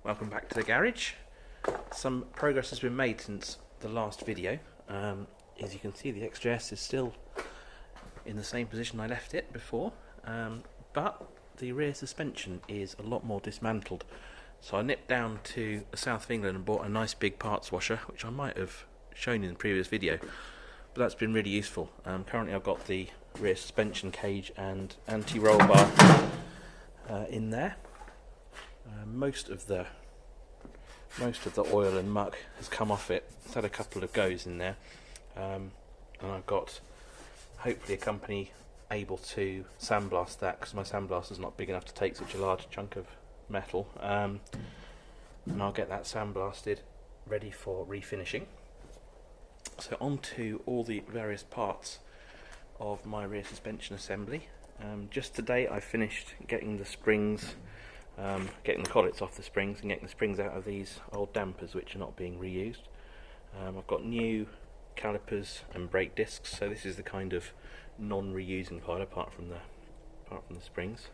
Welcome back to the garage. Some progress has been made since the last video. As you can see, the XJ-S is still in the same position I left it before, but the rear suspension is a lot more dismantled. So I nipped down to the south of England and bought a nice big parts washer, which I might have shown in the previous video, but that's been really useful. Currently I've got the rear suspension cage and anti-roll bar in there. Most of the oil and muck has come off it. It's had a couple of goes in there, and I've got hopefully a company able to sandblast that, because my sandblaster's not big enough to take such a large chunk of metal, and I'll get that sandblasted ready for refinishing. So on to all the various parts of my rear suspension assembly. Just today I finished getting the springs, getting the collets off the springs and getting the springs out of these old dampers which are not being reused. I've got new calipers and brake discs, so this is the kind of non-reusing part apart from the springs.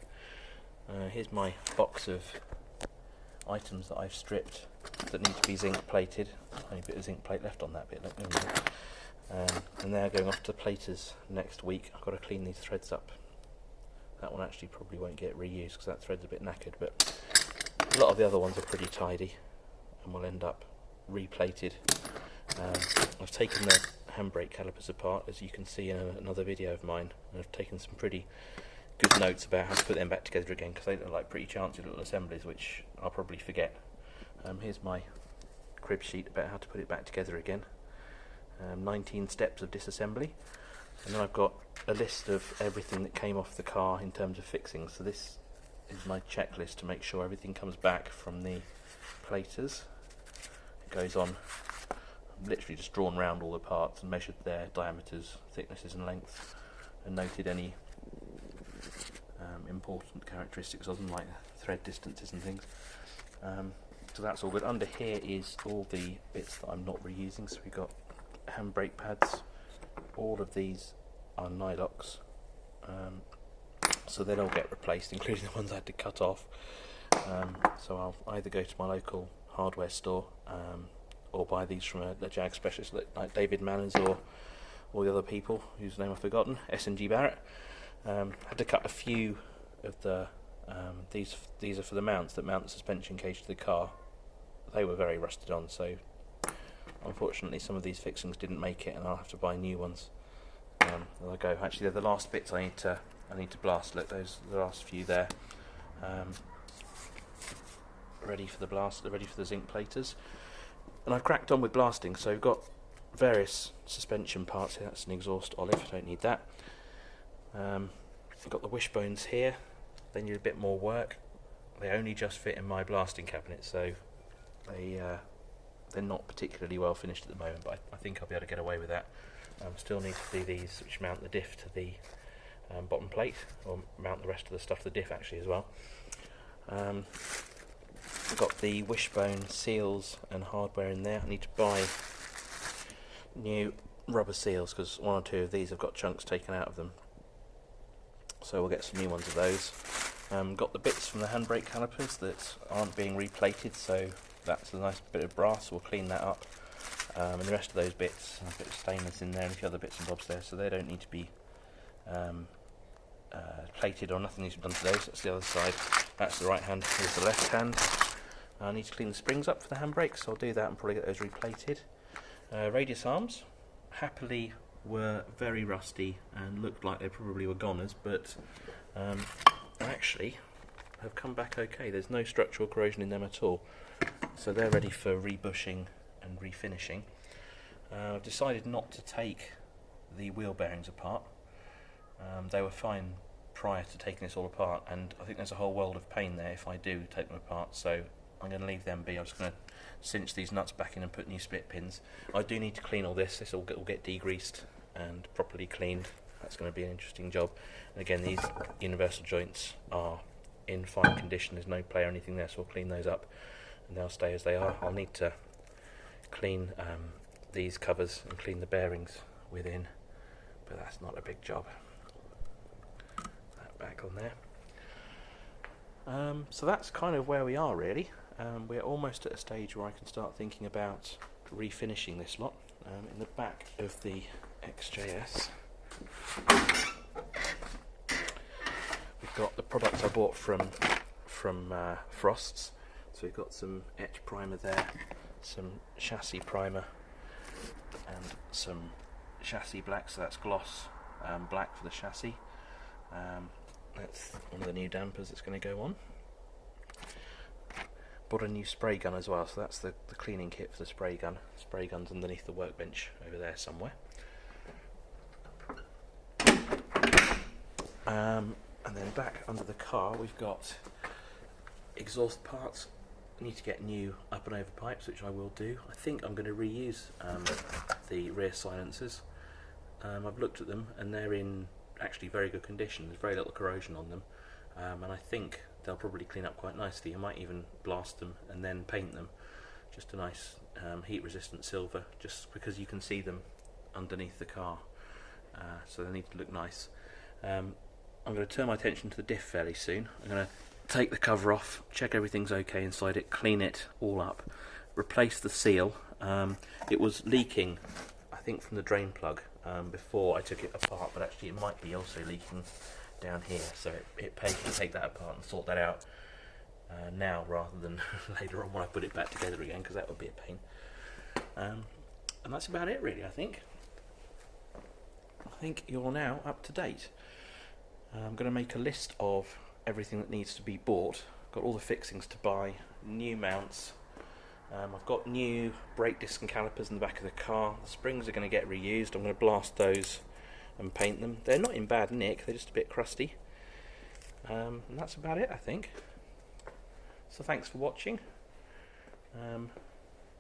Here's my box of items that I've stripped that need to be zinc plated. Only a bit of zinc plate left on that bit, look, and they're going off to platers next week. I've got to clean these threads up. That one actually probably won't get reused because that thread's a bit knackered, but a lot of the other ones are pretty tidy and will end up replated. I've taken the handbrake calipers apart, as you can see in another video of mine, and I've taken some pretty good notes about how to put them back together again, because they look like pretty chancy little assemblies which I'll probably forget. Here's my crib sheet about how to put it back together again. 19 steps of disassembly, and then I've got a list of everything that came off the car in terms of fixings. So this is my checklist to make sure everything comes back from the platers. It goes on, I've literally just drawn round all the parts and measured their diameters, thicknesses and lengths, and noted any important characteristics of them, like thread distances and things. So that's all good. Under here is all the bits that I'm not reusing. So we've got handbrake pads. All of these are nylox, so they'll all get replaced, including the ones I had to cut off. So I'll either go to my local hardware store or buy these from a Jag specialist like David Manners or the other people whose name I've forgotten, S&G Barrett. Had to cut a few of the these are for the mounts that mount the suspension cage to the car. They were very rusted on, so unfortunately some of these fixings didn't make it, and I'll have to buy new ones. There I go. Actually, they're the last bits I need to blast. Look, those are the last few there. Ready for the blast. They're ready for the zinc platers, and I've cracked on with blasting. So we've got various suspension parts here. That's an exhaust olive. Don't need that. I've got the wishbones here. They need a bit more work. They only just fit in my blasting cabinet, so they're not particularly well finished at the moment, but I think I'll be able to get away with that. Still need to do these, which mount the diff to the bottom plate, or mount the rest of the stuff to the diff actually as well. Got the wishbone seals and hardware in there. I need to buy new rubber seals because one or two of these have got chunks taken out of them, so we'll get some new ones of those. Got the bits from the handbrake calipers that aren't being replated, so that's a nice bit of brass. We'll clean that up, and the rest of those bits, a bit of stainless in there and a few other bits and bobs there, so they don't need to be plated, or nothing needs to be done to those. That's the other side. That's the right hand, here's the left hand. I need to clean the springs up for the handbrakes, so I'll do that and probably get those replated. Radius arms happily were very rusty and looked like they probably were goners, but actually have come back okay. There's no structural corrosion in them at all, so they're ready for rebushing and refinishing. I've decided not to take the wheel bearings apart. They were fine prior to taking this all apart, and I think there's a whole world of pain there if I do take them apart, so I'm going to leave them be. I'm just going to cinch these nuts back in and put new split pins. I do need to clean all this. This will get degreased and properly cleaned. That's going to be an interesting job. And again, these universal joints are in fine condition. There's no play or anything there, so we'll clean those up and they'll stay as they are. I'll need to clean these covers and clean the bearings within, but that's not a big job. That back on there. So that's kind of where we are really. we're almost at a stage where I can start thinking about refinishing this lot. In the back of the XJ-S, we've got the products I bought from Frost's. So we've got some etch primer there, some chassis primer, and some chassis black, so that's gloss black for the chassis. That's one of the new dampers that's going to go on. Bought a new spray gun as well, so that's the cleaning kit for the spray gun. Spray gun's underneath the workbench over there somewhere. And then back under the car we've got exhaust parts. I need to get new up and over pipes, which I will do. I think I'm going to reuse the rear silencers. I've looked at them and they're in actually very good condition. There's very little corrosion on them, and I think they'll probably clean up quite nicely. I might even blast them and then paint them just a nice heat resistant silver, just because you can see them underneath the car, so they need to look nice. I'm going to turn my attention to the diff fairly soon. I'm going to take the cover off, check everything's okay inside it, clean it all up, replace the seal. It was leaking, I think, from the drain plug before I took it apart, but actually it might be also leaking down here, so it pays to take that apart and sort that out now rather than later on when I put it back together again, because that would be a pain. And that's about it really, I think. You're now up to date. I'm going to make a list of everything that needs to be bought. Got all the fixings to buy, new mounts. I've got new brake disc and calipers in the back of the car. The springs are going to get reused. I'm going to blast those and paint them. They're not in bad nick, they're just a bit crusty. And that's about it, I think. So thanks for watching.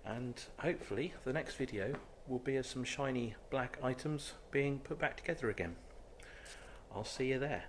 And hopefully the next video will be of some shiny black items being put back together again. I'll see you there.